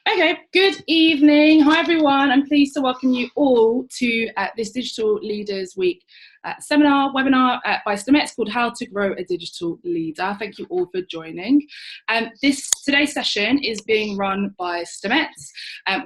Okay, good evening. Hi everyone. I'm pleased to welcome you all to this Digital Leaders Week webinar by Stemettes called How to Grow a Digital Leader. Thank you all for joining. Today's session is being run by Stemettes.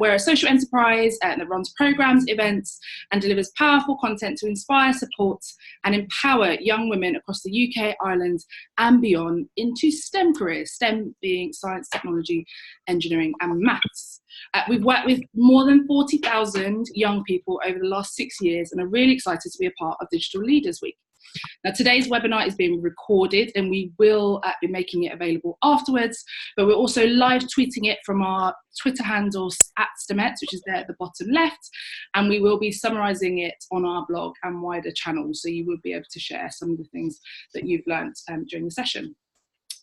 We're a social enterprise that runs programs, events and delivers powerful content to inspire, support and empower young women across the UK, Ireland and beyond into STEM careers, STEM being science, technology, engineering and maths. We've worked with more than 40,000 young people over the last 6 years and are really excited to be a part of Digital Leaders Week. Now, today's webinar is being recorded and we will be making it available afterwards, but we're also live tweeting it from our Twitter handles at Stemettes, which is there at the bottom left, and we will be summarising it on our blog and wider channels, so you will be able to share some of the things that you've learnt during the session.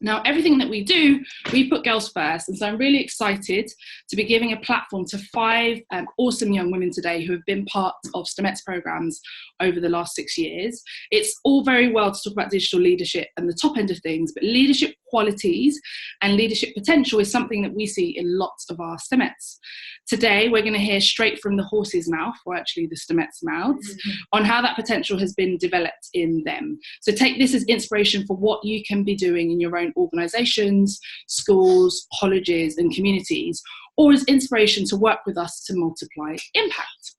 Now, everything that we do, we put girls first, and so I'm really excited to be giving a platform to 5 awesome young women today who have been part of Stemettes programmes over the last 6 years. It's all very well to talk about digital leadership and the top end of things, but leadership qualities and leadership potential is something that we see in lots of our Stemettes. Today, we're going to hear straight from the horse's mouth, or actually the Stemettes' mouths, on how that potential has been developed in them. So take this as inspiration for what you can be doing in your own organisations, schools, colleges and communities, or as inspiration to work with us to multiply impact.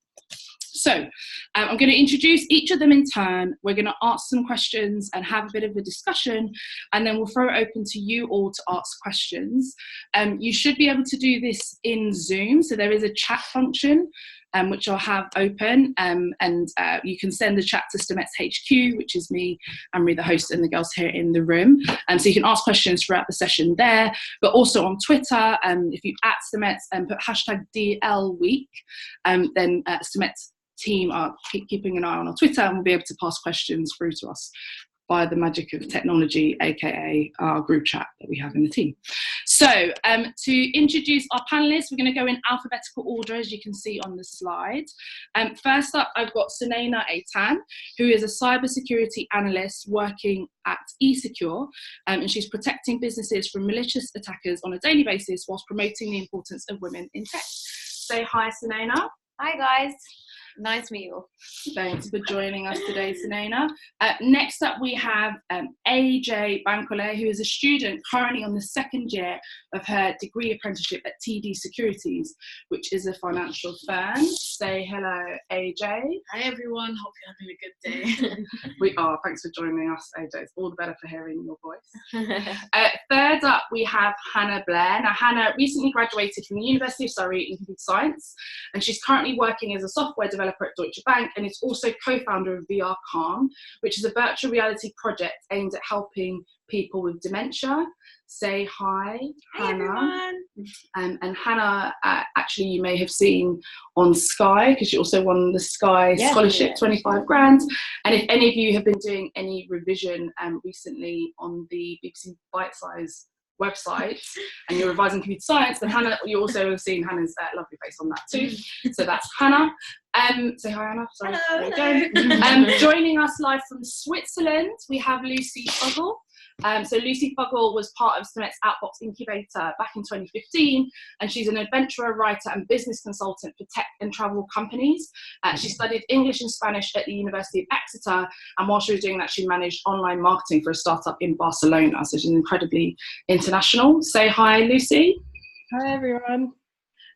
So I'm going to introduce each of them in turn. We're going to ask some questions and have a bit of a discussion, and then we'll throw it open to you all to ask questions. You should be able to do this in Zoom. So there is a chat function which I'll have open, and you can send the chat to Stemettes HQ, which is me, Anne-Marie, the host, and the girls here in the room. So you can ask questions throughout the session there, but also on Twitter. If you at Stemettes and put hashtag DL Week, then Stemettes team are keeping an eye on our Twitter and will be able to pass questions through to us by the magic of technology, aka our group chat that we have in the team. So to introduce our panelists, we're going to go in alphabetical order, as you can see on the slide. First up, I've got Sunaina Aytan, who is a cybersecurity analyst working at eSecure, and she's protecting businesses from malicious attackers on a daily basis whilst promoting the importance of women in tech. Say hi, Sunaina. Hi, guys. Nice to meet you all. Thanks for joining us today, Sunaina. Next up, we have AJ Bankole, who is a student currently on the 2nd year of her degree apprenticeship at TD Securities, which is a financial firm. Say hello, AJ. Hi, everyone. Hope you're having a good day. We are. Thanks for joining us, AJ. It's all the better for hearing your voice. Third up, we have Hannah Blair. Now, Hannah recently graduated from the University of Surrey in computer science, and she's currently working as a software developer at Deutsche Bank, and is also co-founder of Our Khan, which is a virtual reality project aimed at helping people with dementia. Say hi, Hannah. And Hannah, actually, you may have seen on Sky, because she also won the Sky Scholarship, 25 grand. And if any of you have been doing any revision recently on the BBC Bite Size website and you're revising computer science, then Hannah, you also have seen Hannah's lovely face on that too. So that's Hannah. Say hi, Hannah. Sorry. Hello. Joining us live from Switzerland, we have Lucy Fuggle. So Lucy Fuggle was part of Stemettes Outbox Incubator back in 2015, and she's an adventurer, writer and business consultant for tech and travel companies. She studied English and Spanish at the University of Exeter, and while she was doing that, she managed online marketing for a startup in Barcelona, so she's incredibly international. Say hi, Lucy. Hi, everyone.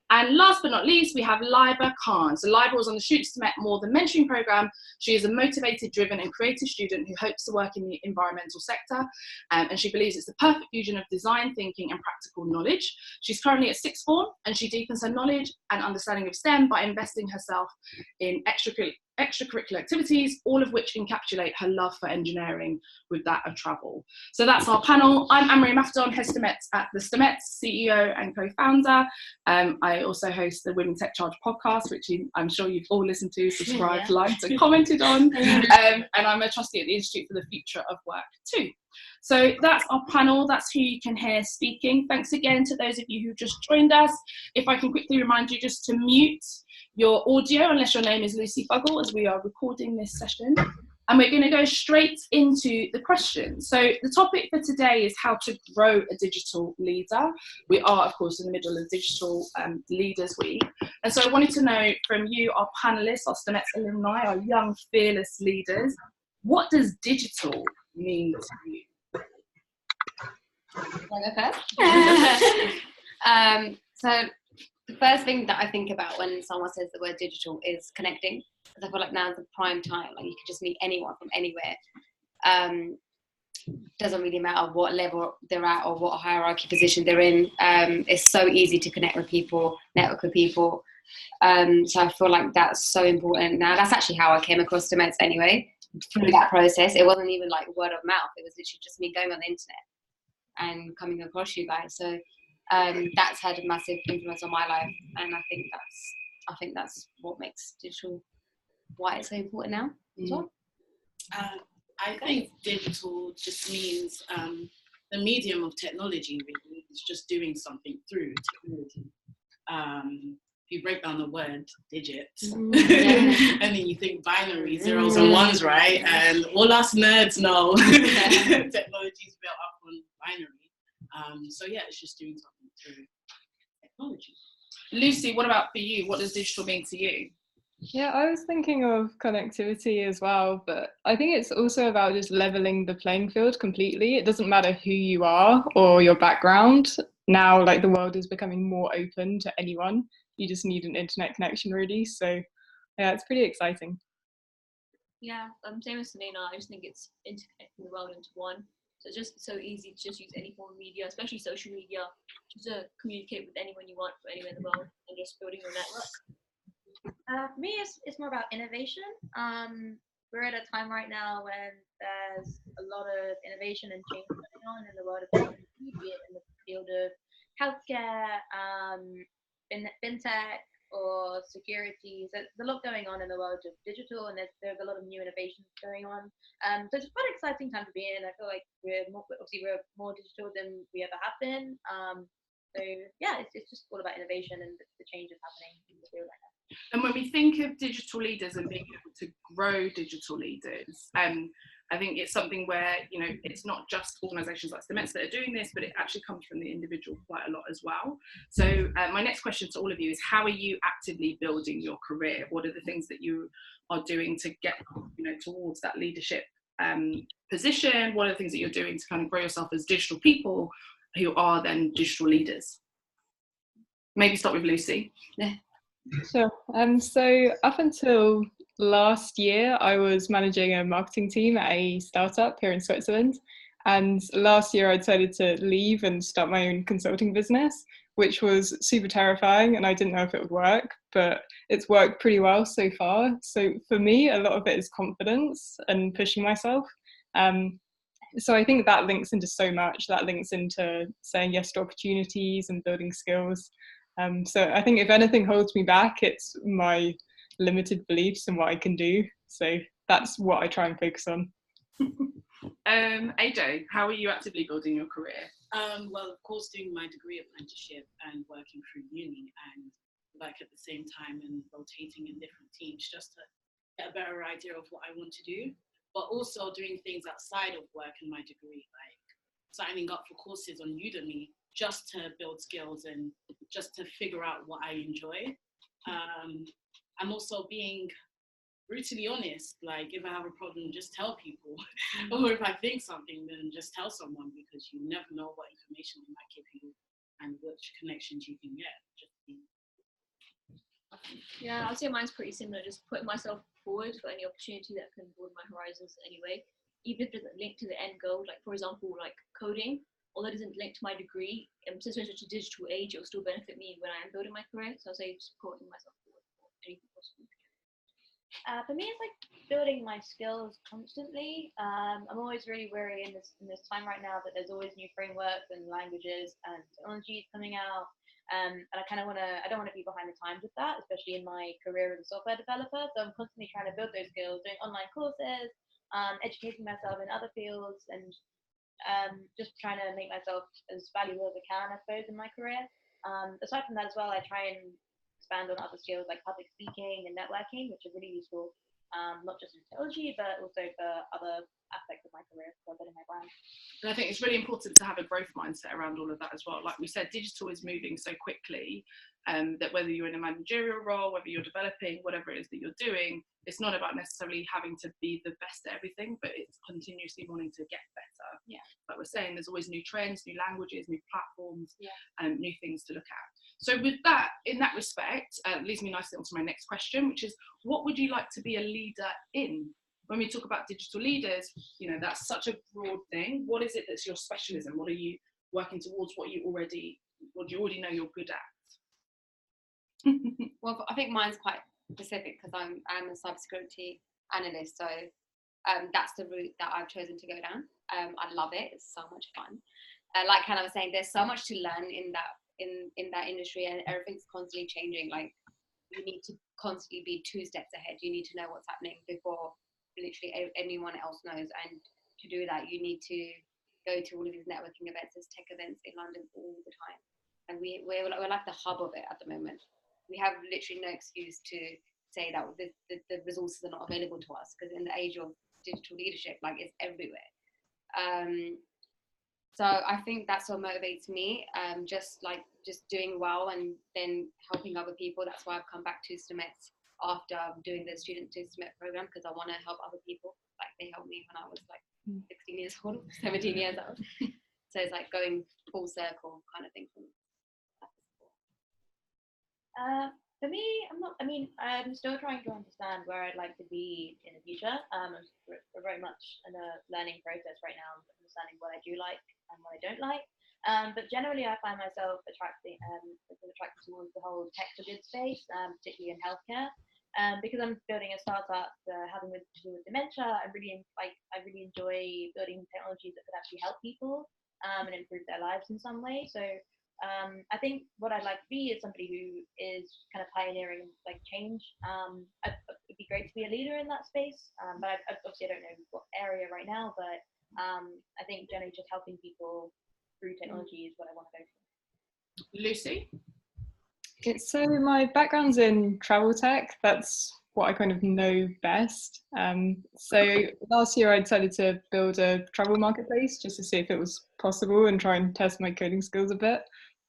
And last but not least, we have Laiba Khan. So Laiba was on the Shoot Stemette More Than Mentoring programme. She is a motivated, driven and creative student who hopes to work in the environmental sector, and she believes it's the perfect fusion of design thinking and practical knowledge. She's currently at 6th form, and she deepens her knowledge and understanding of STEM by investing herself in extracurricular activities, all of which encapsulate her love for engineering with that of travel. So that's our panel. I'm Anne-Marie Imafidon, head Stemettes at the Stemettes, CEO and co-founder. I also host the Women Tech Charge podcast, which I'm sure you've all listened to, subscribed, liked and commented on. And I'm a trustee at the Institute for the Future of Work too. So that's our panel. That's who you can hear speaking. Thanks again to those of you who just joined us. If I can quickly remind you just to mute your audio unless your name is Lucy Fuggle, as we are recording this session. And we're going to go straight into the questions. So the topic for today is how to grow a digital leader. We are, of course, in the middle of Digital Leaders Week. And so I wanted to know from you, our panelists, our Stemettes alumni, our young, fearless leaders, what does digital mean to you? So the first thing that I think about when someone says the word digital is connecting, because I feel like now's the prime time. Like, you could just meet anyone from anywhere. Doesn't really matter what level they're at or what hierarchy position they're in. It's so easy to connect with people, network with people. So I feel like that's so important. Now, that's actually how I came across Stemettes anyway. Through that process, it wasn't even like word of mouth. It was literally just me going on the internet and coming across you guys. So that's had a massive influence on my life, and I think that's what makes digital, why it's so important now as well. I think digital just means the medium of technology, really. It's just doing something through technology. If you break down the word digit, and then you think binary, zeros and ones, right? And all us nerds know technology is built up on binary. So yeah, it's just doing something through technology. Lucy, what about for you? What does digital mean to you? Yeah, I was thinking of connectivity as well, but I think it's also about just leveling the playing field completely. It doesn't matter who you are or your background. Now, like, the world is becoming more open to anyone. You just need an internet connection, really. So yeah, it's pretty exciting. Yeah, same as Sunaina. I just think it's interconnecting the world into one. So it's just so easy to just use any form of media, especially social media, just to communicate with anyone you want from anywhere in the world, and just building your network. For me, it's more about innovation. We're at a time right now when there's a lot of innovation and change going on in the world of technology, be it in the field of healthcare, fintech, or security. So there's a lot going on in the world of digital, and there's a lot of new innovations going on. So it's quite an exciting time to be in. I feel like we're more digital than we ever have been. So yeah, it's just all about innovation and the changes happening in the field right now. And when we think of digital leaders and being able to grow digital leaders, I think it's something where, you know, it's not just organisations like Stemettes that are doing this, but it actually comes from the individual quite a lot as well. So my next question to all of you is, how are you actively building your career? What are the things that you are doing to get, you know, towards that leadership position? What are the things that you're doing to kind of grow yourself as digital people who are then digital leaders? Maybe start with Lucy. Sure. So up until last year, I was managing a marketing team at a startup here in Switzerland. And last year, I decided to leave and start my own consulting business, which was super terrifying. And I didn't know if it would work, but it's worked pretty well so far. So for me, a lot of it is confidence and pushing myself. So I think that links into so much. That links into saying yes to opportunities and building skills. So I think if anything holds me back, it's my limited beliefs and what I can do. So that's what I try and focus on. AJ, how are you actively building your career? Well, of course, doing my degree apprenticeship and working through uni and work at the same time and rotating in different teams just to get a better idea of what I want to do, but also doing things outside of work and my degree, like signing up for courses on Udemy just to build skills and just to figure out what I enjoy. I'm also being brutally honest, like if I have a problem, just tell people. Or if I think something, then just tell someone, because you never know what information they might give you and which connections you can get. Yeah, I'd say mine's pretty similar, just putting myself forward for any opportunity that can broaden my horizons anyway, even if it doesn't link to the end goal. Like, for example, like coding, although it isn't linked to my degree, since we're in such a digital age, it will still benefit me when I am building my career. So I'll say just putting myself forward for anything possible. For me, it's like building my skills constantly. I'm always really wary in this time right now that there's always new frameworks and languages and technologies coming out. And I kind of I don't want to be behind the times with that, especially in my career as a software developer. So I'm constantly trying to build those skills, doing online courses, educating myself in other fields, and just trying to make myself as valuable as I can, I suppose, in my career. Aside from that as well, I try and expand on other skills like public speaking and networking, which are really useful not just in technology, but also for other aspects of my career, for building my brand. And I think it's really important to have a growth mindset around all of that as well. Like we said, digital is moving so quickly that whether you're in a managerial role, whether you're developing, whatever it is that you're doing, it's not about necessarily having to be the best at everything, but it's continuously wanting to get better. Yeah. Like we're saying, there's always new trends, new languages, new platforms, and new things to look at. So with that, in that respect, leads me nicely onto my next question, which is, what would you like to be a leader in? When we talk about digital leaders, you know, that's such a broad thing. What is it that's your specialism? What are you working towards? What do you already know you're good at? Well, I think mine's quite specific because I'm a cybersecurity analyst, so that's the route that I've chosen to go down. I love it; it's so much fun. Like Hannah was saying, there's so much to learn in that industry, and everything's constantly changing. Like you need to constantly be 2 steps ahead. You need to know what's happening before literally anyone else knows, and to do that, you need to go to all of these networking events, there's tech events in London all the time, and we're like the hub of it at the moment. We have literally no excuse to say that the resources are not available to us, because in the age of digital leadership, like it's everywhere. So I think that's what motivates me, just doing well and then helping other people. That's why I've come back to Stemettes after doing the Student to Stemette program, because I want to help other people. Like they helped me when I was like 16 years old, 17 years old. So it's like going full circle kind of thing for me. For me, I'm still trying to understand where I'd like to be in the future. We're very much in a learning process right now, understanding what I do like and what I don't like. But generally, I find myself attracted towards the whole tech for good space, particularly in healthcare. Because I'm building a startup having to do with dementia, I really enjoy building technologies that could actually help people and improve their lives in some way. So I think what I'd like to be is somebody who is kind of pioneering like change. It'd be great to be a leader in that space, but obviously I don't know what area right now. But I think generally just helping people through technology is what I want to go for. Lucy? So my background's in travel tech. That's what I kind of know best. So last year I decided to build a travel marketplace just to see if it was possible and try and test my coding skills a bit.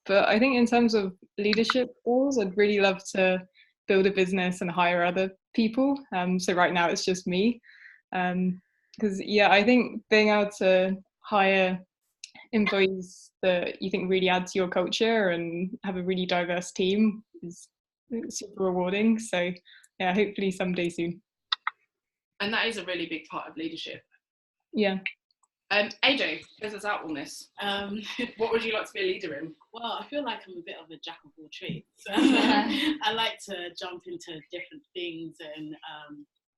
But I think in terms of leadership roles, I'd really love to build a business and hire other people. So right now it's just me. Because I think being able to hire employees that you think really add to your culture and have a really diverse team is super rewarding. So yeah, hopefully someday soon. And that is a really big part of leadership. Yeah. AJ, close us out on this. What would you like to be a leader in? Well, I feel like I'm a bit of a jack of all trades. So I like to jump into different things, and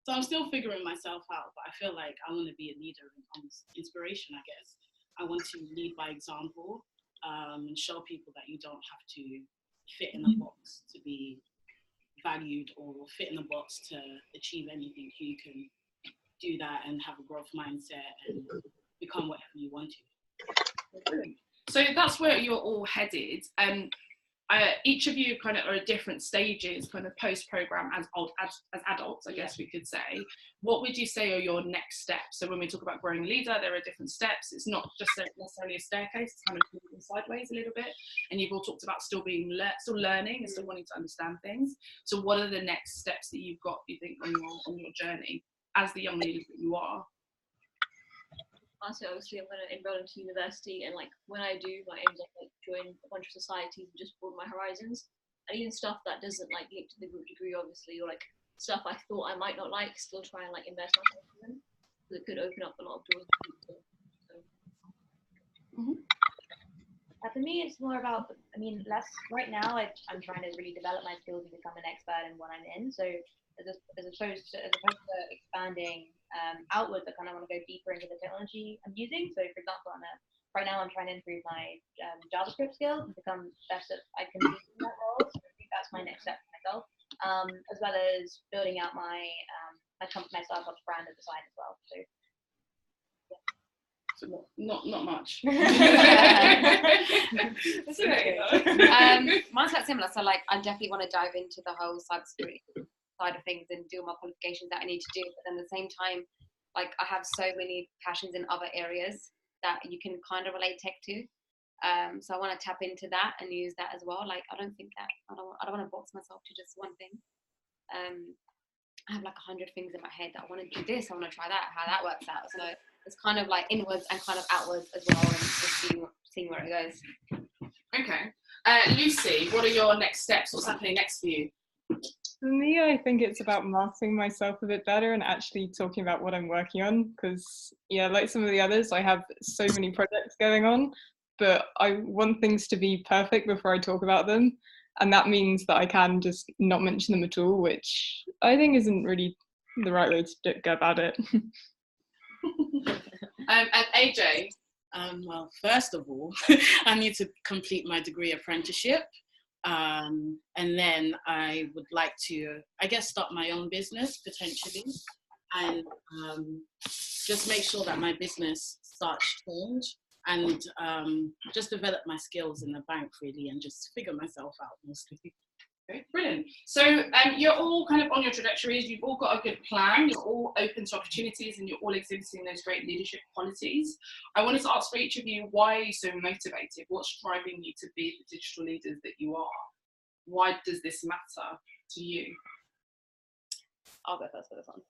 so I'm still figuring myself out, but I feel like I want to be a leader and inspiration, I guess. I want to lead by example and show people that you don't have to fit in a box to be valued or fit in a box to achieve anything. You can do that and have a growth mindset and become whatever you want to. So that's where you're all headed. Each of you kind of are at different stages, kind of post-program as adults, I guess we could say. What would you say are your next steps? So when we talk about growing a leader, there are different steps. It's not just necessarily a staircase, it's kind of moving sideways a little bit. And you've all talked about still learning and still wanting to understand things. So what are the next steps that you've got, you think, on your journey as the young leaders that you are? Also, obviously, I'm going to enroll into university, and like when I do, my aim is like join a bunch of societies and just broaden my horizons. And even stuff that doesn't like link to the group degree, obviously, or like stuff I thought I might not like, still try and like invest myself in them. So it could open up a lot of doors. For me, it's more about, less right now. I'm trying to really develop my skills and become an expert in what I'm in. So as opposed to expanding outwards, I kind of want to go deeper into the technology I'm using. So, for example, right now I'm trying to improve my JavaScript skills and become best at I can do in that role. So I think that's my next step for myself, as well as building out my my startup brand at the side as well. So. So not much. That's okay. Mine's quite similar. So like, I definitely want to dive into the whole cybersecurity side of things and do my qualifications that I need to do. But then at the same time, like I have so many passions in other areas that you can kind of relate tech to. So I want to tap into that and use that as well. Like I don't want to box myself to just one thing. I have like 100 things in my head that I want to do this, I want to try that, how that works out. So it's kind of like inwards and kind of outwards as well, and just seeing where it goes. Okay. Lucy, what are your next steps? What's happening next for you? For me, I think it's about marketing myself a bit better and actually talking about what I'm working on, because yeah, like some of the others, I have so many projects going on, but I want things to be perfect before I talk about them. And that means that I can just not mention them at all, which I think isn't really the right way to go about it. And AJ? Well, first of all, I need to complete my degree apprenticeship. And then I would like to, I guess, start my own business potentially, and just make sure that my business starts to change, and just develop my skills in the bank really, and just figure myself out mostly. Okay, brilliant. So you're all kind of on your trajectories, you've all got a good plan, you're all open to opportunities, and you're all exhibiting those great leadership qualities. I wanted to ask for each of you, why are you so motivated? What's driving you to be the digital leaders that you are? Why does this matter to you? I'll go first for this one.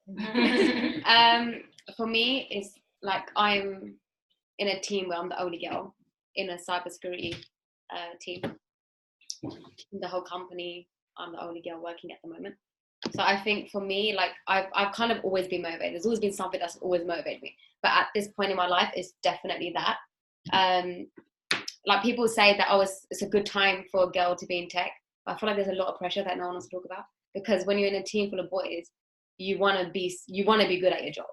For me, it's like I'm in a team where I'm the only girl in a cybersecurity team. In the whole company, I'm the only girl working at the moment. So I think for me, like I've kind of always been motivated. There's always been something that's always motivated me. But at this point in my life, it's definitely that. Like people say that it's a good time for a girl to be in tech. But I feel like there's a lot of pressure that no one wants to talk about, because when you're in a team full of boys, you want to be good at your job.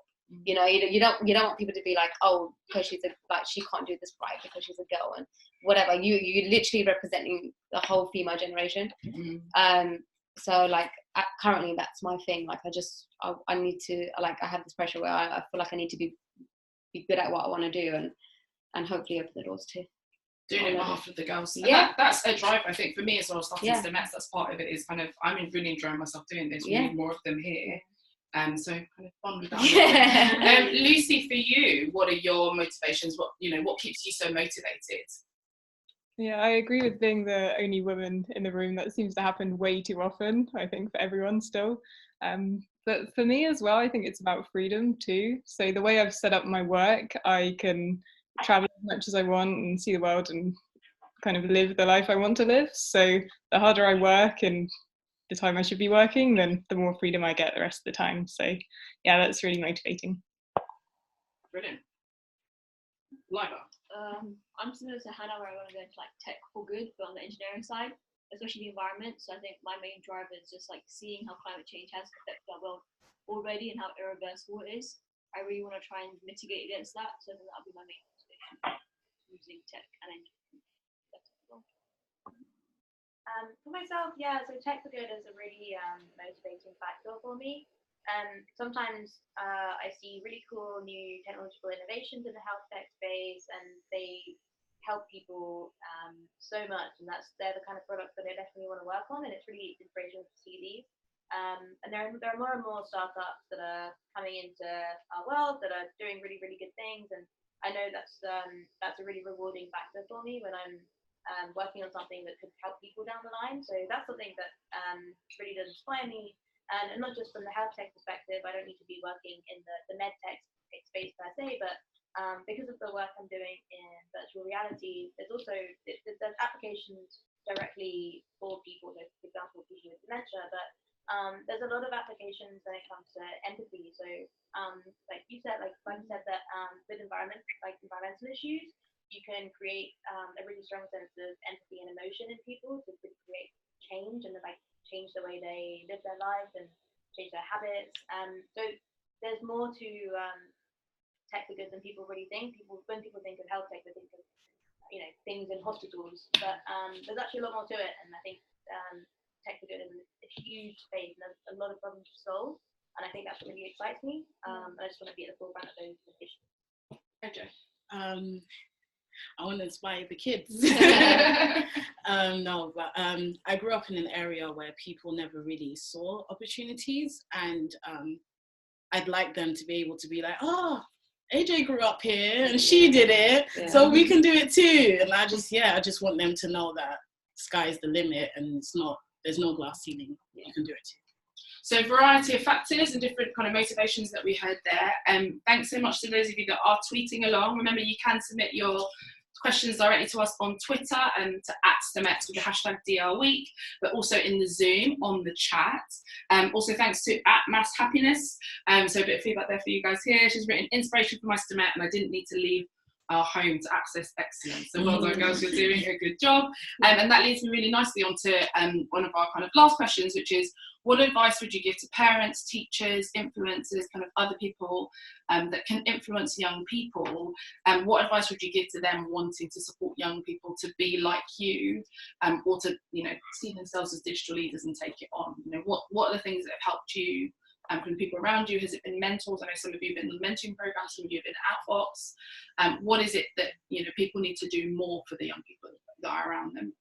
You know, you don't want people to be like, oh, because she can't do this right because she's a girl and whatever. You literally representing the whole female generation. So like currently that's my thing. Like I need to, like, I have this pressure where I feel like I need to be good at what I want to do, and hopefully open the doors to doing it on behalf of the girls. And yeah, that's a drive, I think, for me as well. Starting Stemettes, that's part of it. Is kind of I'm really enjoying myself doing this. We need more of them here. So kind of fun with that. Lucy, for you, what are your motivations? What keeps you so motivated? Yeah, I agree with being the only woman in the room. That seems to happen way too often, I think, for everyone still. But for me as well, I think it's about freedom too. So the way I've set up my work, I can travel as much as I want and see the world and kind of live the life I want to live. So the harder I work and the time I should be working, then the more freedom I get the rest of the time. So yeah, that's really motivating. Brilliant. Laiba? I'm similar to Hannah, where I want to go into like tech for good, but on the engineering side, especially the environment. So I think my main driver is just like seeing how climate change has affected our world already and how irreversible it is. I really want to try and mitigate against that. So that'll be my main motivation, using tech and engineering. For myself, so tech for good is a really motivating factor for me. Sometimes I see really cool new technological innovations in the health tech space, and they help people so much, and they're the kind of products that I definitely want to work on, and it's really inspirational to see these. And there are more and more startups that are coming into our world that are doing really, really good things, and I know that's a really rewarding factor for me when I'm working on something that could help people down the line. So that's something that really does inspire me. And not just from the health tech perspective, I don't need to be working in the med tech space per se, but because of the work I'm doing in virtual reality, there's applications directly for people, like, for example, people with dementia, but there's a lot of applications when it comes to empathy. So like you said that with environmental issues, you can create a really strong sense of empathy and emotion in people to create change and change the way they live their lives and change their habits. So there's more to tech for good than people really think. When people think of health tech, they think of things in hospitals, but there's actually a lot more to it. And I think tech for good is a huge space and there's a lot of problems to solve. And I think that's what really excites me. I just want to be at the forefront of those issues. Okay. I want to inspire the kids. No, but I grew up in an area where people never really saw opportunities, and I'd like them to be able to be like, oh, AJ grew up here and she did it, so we can do it too. And I just want them to know that sky's the limit, and there's no glass ceiling. You can do it too. So a variety of factors and different kind of motivations that we heard there. Thanks so much to those of you that are tweeting along. Remember, you can submit your questions directly to us on Twitter and to @Stemettes with the hashtag #DRWeek, but also in the Zoom on the chat. Also thanks to @MassHappiness. So a bit of feedback there for you guys here. She's written, inspiration for my Stemette, and I didn't need to leave our home to access excellence. So well done, girls, you're doing a good job. And that leads me really nicely onto one of our kind of last questions, which is, what advice would you give to parents, teachers, influencers, kind of other people that can influence young people? What advice would you give to them wanting to support young people to be like you, or to, see themselves as digital leaders and take it on? What are the things that have helped you from people around you? Has it been mentors? I know some of you have been in the mentoring program, some of you have been Outbox. What is it that people need to do more for the young people that are around them?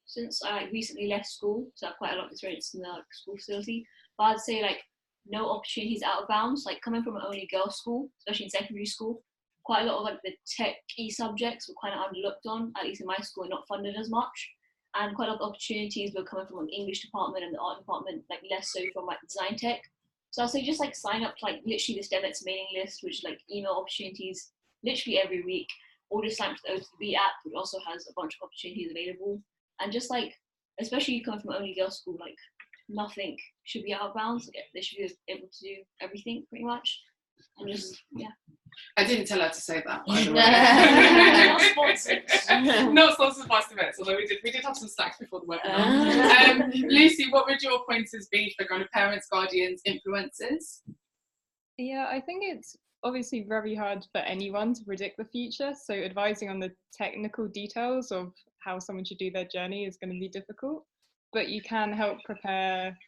Since I recently left school, so I have quite a lot of experience in the school facility, but I'd say no opportunities out of bounds. Coming from an only girls' school, especially in secondary school, quite a lot of the tech-y subjects were kind of underlooked on, at least in my school, and not funded as much. And quite a lot of opportunities were coming from the English department and the art department, less so from design tech. So I'll say just sign up to literally the Stemettes mailing list, which is email opportunities literally every week, or just sign up to the OTB app, which also has a bunch of opportunities available. And just especially coming from only girls' school, nothing should be out of bounds. They should be able to do everything pretty much. And just, I didn't tell her to say that, by the way. Not sponsored. Not sponsored by Stemettes, although we did have some snacks before the webinar. Lucy, what would your pointers be for kind of parents, guardians, influencers? Yeah, I think it's obviously very hard for anyone to predict the future, so advising on the technical details of how someone should do their journey is going to be difficult, but you can help prepare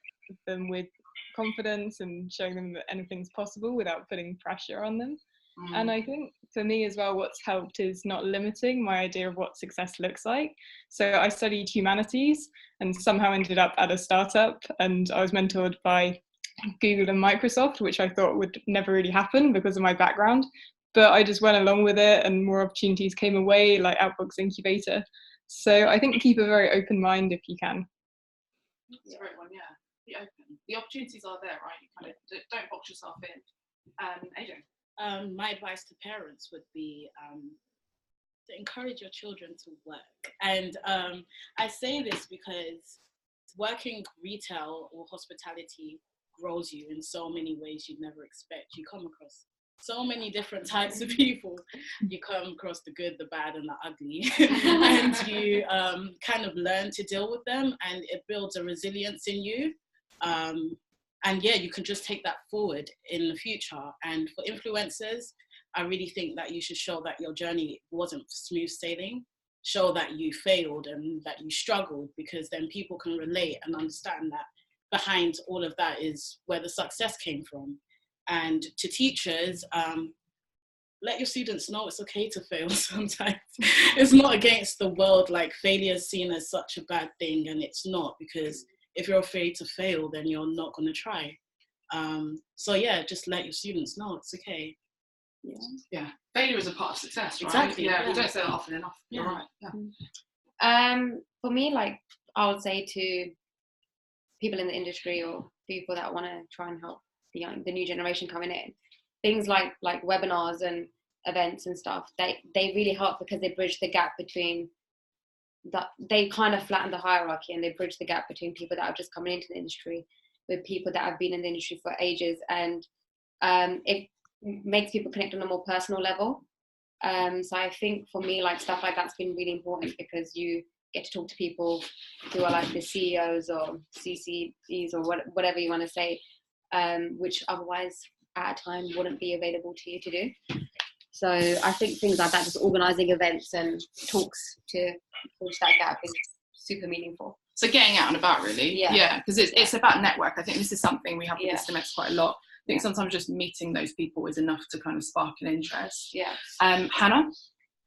them with confidence and showing them that anything's possible without putting pressure on them. And I think for me as well, what's helped is not limiting my idea of what success looks like. So I studied humanities and somehow ended up at a startup, and I was mentored by Google and Microsoft, which I thought would never really happen because of my background, but I just went along with it and more opportunities came away, like Outbox Incubator. So I think keep a very open mind if you can. That's a great one, yeah. Be open. The opportunities are there, right? You kind of don't box yourself in. AJ? My advice to parents would be to encourage your children to work. And I say this because working retail or hospitality grows you in so many ways you'd never expect. You come across so many different types of people. You come across the good, the bad, and the ugly. And you kind of learn to deal with them, and it builds a resilience in you. And you can just take that forward in the future. And for influencers, I really think that you should show that your journey wasn't smooth sailing. Show that you failed and that you struggled, because then people can relate and understand that behind all of that is where the success came from. And to teachers, let your students know it's okay to fail sometimes. It's not against the world, failure is seen as such a bad thing, and it's not, because if you're afraid to fail, then you're not going to try. Just let your students know it's okay. Yeah, failure is a part of success, right? Exactly. Yeah, we don't say that often enough. Yeah. You're right. Yeah. For me, I would say to people in the industry or people that want to try and help the new generation coming in, things like webinars and events and stuff, they really help, because they bridge the gap between they kind of flatten the hierarchy, and they bridge the gap between people that are just coming into the industry with people that have been in the industry for ages, and it makes people connect on a more personal level. So I think for me, stuff like that's been really important, because you get to talk to people who are the CEOs or CCEs or whatever you want to say, which otherwise at a time wouldn't be available to you to do. So I think things like that, just organising events and talks to bridge that gap, is super meaningful. So getting out and about, really. Yeah, because it's about network. I think this is something we have with the Stemettes quite a lot. I think sometimes just meeting those people is enough to kind of spark an interest. Yeah. Hannah?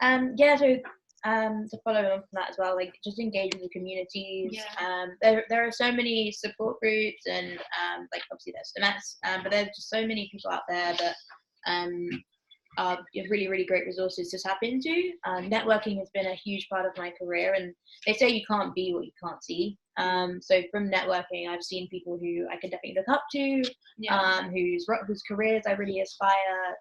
Yeah, so to follow on from that as well, like just engage with the communities. There are so many support groups and like obviously there's Stemettes, but there's just so many people out there that are really, really great resources to tap into. Networking has been a huge part of my career, and they say you can't be what you can't see. So from networking, I've seen people who I can definitely look up to, whose careers I really aspire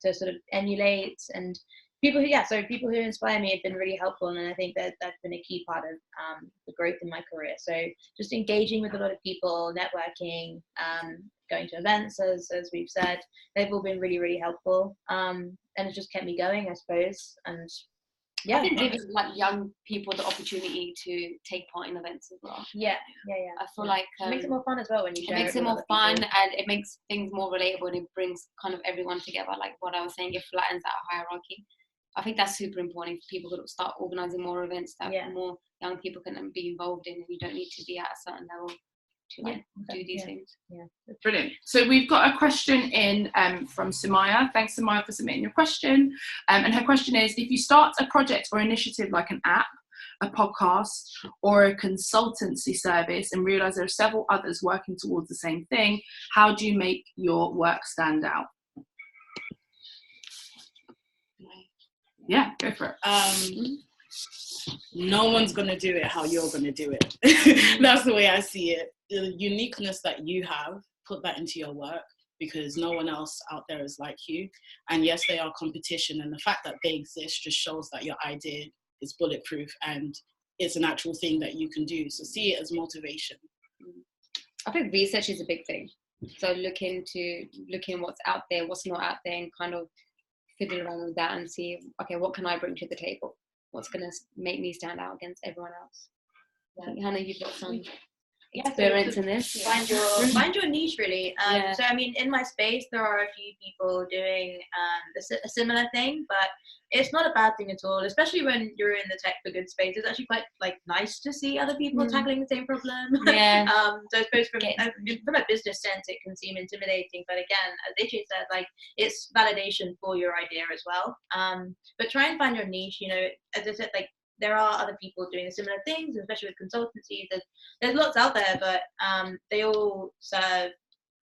to sort of emulate, and people who inspire me have been really helpful, and I think that that's been a key part of the growth in my career. So just engaging with a lot of people, networking, going to events, as we've said, they've all been really, really helpful, and it's just kept me going, I suppose. And I think giving like young people the opportunity to take part in events as well. I feel like it makes it more fun as well when you share. It makes it more fun, and it makes things more relatable, and it brings kind of everyone together. Like what I was saying, it flattens that hierarchy. I think that's super important. If people could start organising more events that more young people can be involved in, and you don't need to be at a certain level to do these things. Brilliant. So we've got a question in from Sumaia. Thanks, Sumaia, for submitting your question. And her question is, if you start a project or initiative like an app, a podcast, or a consultancy service and realise there are several others working towards the same thing, how do you make your work stand out? Yeah, go for it. No one's going to do it how you're going to do it. That's the way I see it. The uniqueness that you have, put that into your work, because no one else out there is like you. And yes, they are competition, and the fact that they exist just shows that your idea is bulletproof and it's an actual thing that you can do. So see it as motivation. I think research is a big thing. So looking what's out there, what's not out there, and kind of fiddle around with that and see, okay, what can I bring to the table? What's going to make me stand out against everyone else? Hannah, you've got some experience in this. Find your niche, really. So I mean, in my space, there are a few people doing a similar thing, but it's not a bad thing at all, especially when you're in the tech for good space. It's actually quite like nice to see other people tackling the same problem. So I suppose from a business sense, it can seem intimidating, but again, as AJ said, like it's validation for your idea as well. But try and find your niche. You know, as I said, like there are other people doing similar things, especially with consultancies. There's lots out there, but they all serve.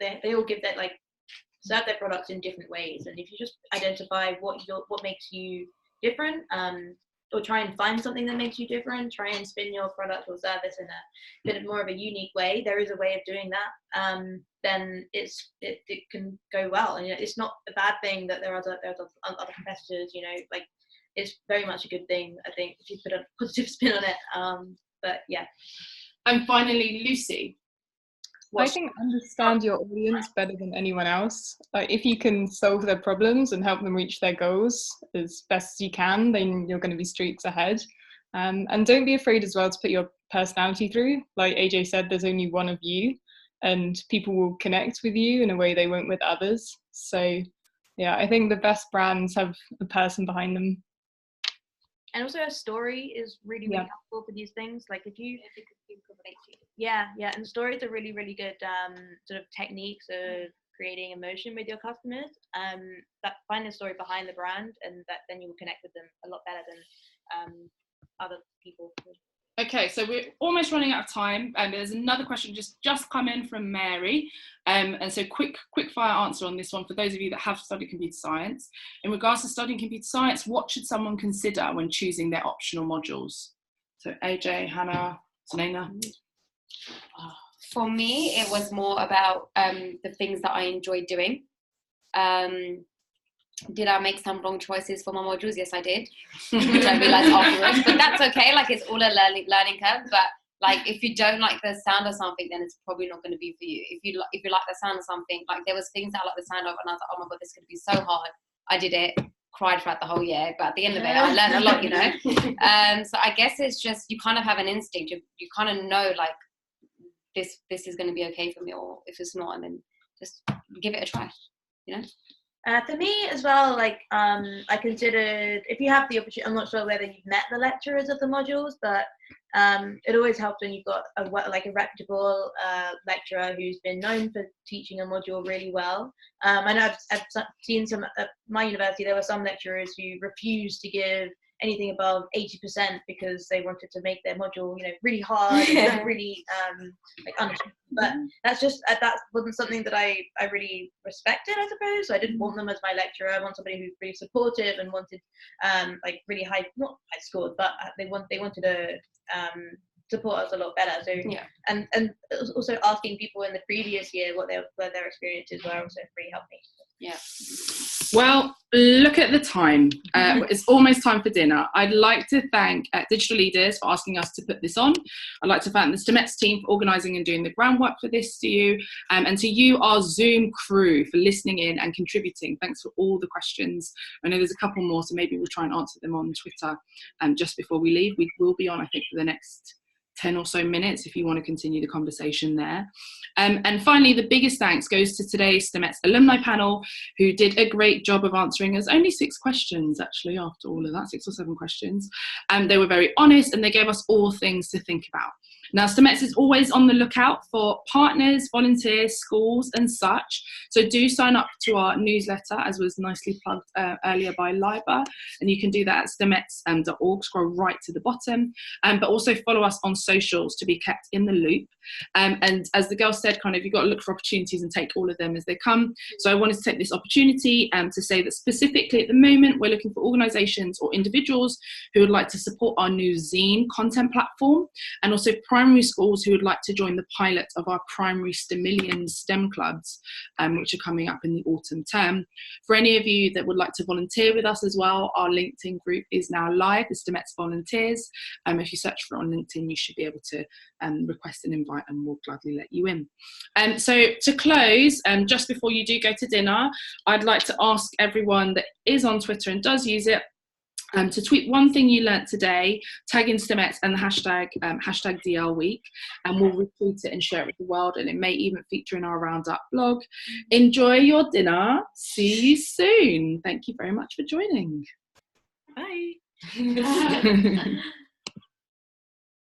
They all give that like. Serve their products in different ways, and if you just identify what makes you different, or try and find something that makes you different, try and spin your product or service in a bit more of a unique way. There is a way of doing that. Then it can go well, and it's not a bad thing that there are other competitors. You know, like it's very much a good thing. I think if you put a positive spin on it. But yeah. And finally, Lucy. I think understand your audience better than anyone else. Like if you can solve their problems and help them reach their goals as best as you can, then you're going to be streaks ahead. And don't be afraid as well to put your personality through. Like AJ said, there's only one of you, and people will connect with you in a way they won't with others. So yeah, I think the best brands have a person behind them. And also a story is really, really helpful for these things. Like if you, and stories are really, really good sort of techniques of creating emotion with your customers. That find the story behind the brand, and that then you will connect with them a lot better than other people. Okay, so we're almost running out of time, and there's another question just come in from Mary, and so quick fire answer on this one for those of you that have studied computer science. In regards to studying computer science, what should someone consider when choosing their optional modules? So AJ, Hannah, Sunaina. For me, it was more about the things that I enjoyed doing. Did I make some wrong choices for my modules? Yes, I did, which I realized afterwards. But that's okay. Like it's all a learning curve. But like if you don't like the sound of something, then it's probably not going to be for you. If you like the sound of something, like there was things that I like the sound of, and I was like, oh my god, this is going to be so hard. I did it, cried throughout the whole year, but at the end of it, I learned a lot, you know. So I guess it's just you kind of have an instinct. You kind of know like this is going to be okay for me, or if it's not, and then just give it a try, you know. For me as well, like I considered, if you have the opportunity, I'm not sure whether you've met the lecturers of the modules, but it always helps when you've got a reputable lecturer who's been known for teaching a module really well. And I've seen some at my university, there were some lecturers who refused to give anything above 80% because they wanted to make their module, really hard and really unachievable. But that wasn't something that I really respected, I suppose. So I didn't want them as my lecturer. I want somebody who's really supportive and wanted really high, not high scored, but they wanted to support us a lot better. So and also asking people in the previous year what their experiences were also really helped me. Yeah. Well, look at the time. It's almost time for dinner. I'd like to thank Digital Leaders for asking us to put this on. I'd like to thank the Stemettes team for organising and doing the groundwork for this to you, and to you, our Zoom crew, for listening in and contributing. Thanks for all the questions. I know there's a couple more, so maybe we'll try and answer them on Twitter just before we leave. We will be on, I think, for the next 10 or so minutes if you want to continue the conversation there. And finally, the biggest thanks goes to today's Stemettes alumni panel, who did a great job of answering us. Only 6 questions, actually, after all of that, 6 or 7 questions. They were very honest, and they gave us all things to think about. Now, Stemettes is always on the lookout for partners, volunteers, schools, and such. So do sign up to our newsletter, as was nicely plugged earlier by Laiba, and you can do that at stemettes.org. Scroll right to the bottom, but also follow us on socials to be kept in the loop. And as the girl said, you've got to look for opportunities and take all of them as they come. So I wanted to take this opportunity to say that specifically at the moment, we're looking for organisations or individuals who would like to support our new zine content platform, and also primary schools who would like to join the pilot of our primary STEMillion STEM clubs, which are coming up in the autumn term. For any of you that would like to volunteer with us as well, our LinkedIn group is now live, the Stemettes Volunteers. If you search for it on LinkedIn, you should be able to request an invite, and we'll gladly let you in. So to close, just before you do go to dinner, I'd like to ask everyone that is on Twitter and does use it to tweet one thing you learnt today, tag in Stemettes and the hashtag DL Week, and we'll retweet it and share it with the world, and it may even feature in our Roundup blog. Enjoy your dinner. See you soon. Thank you very much for joining. Bye.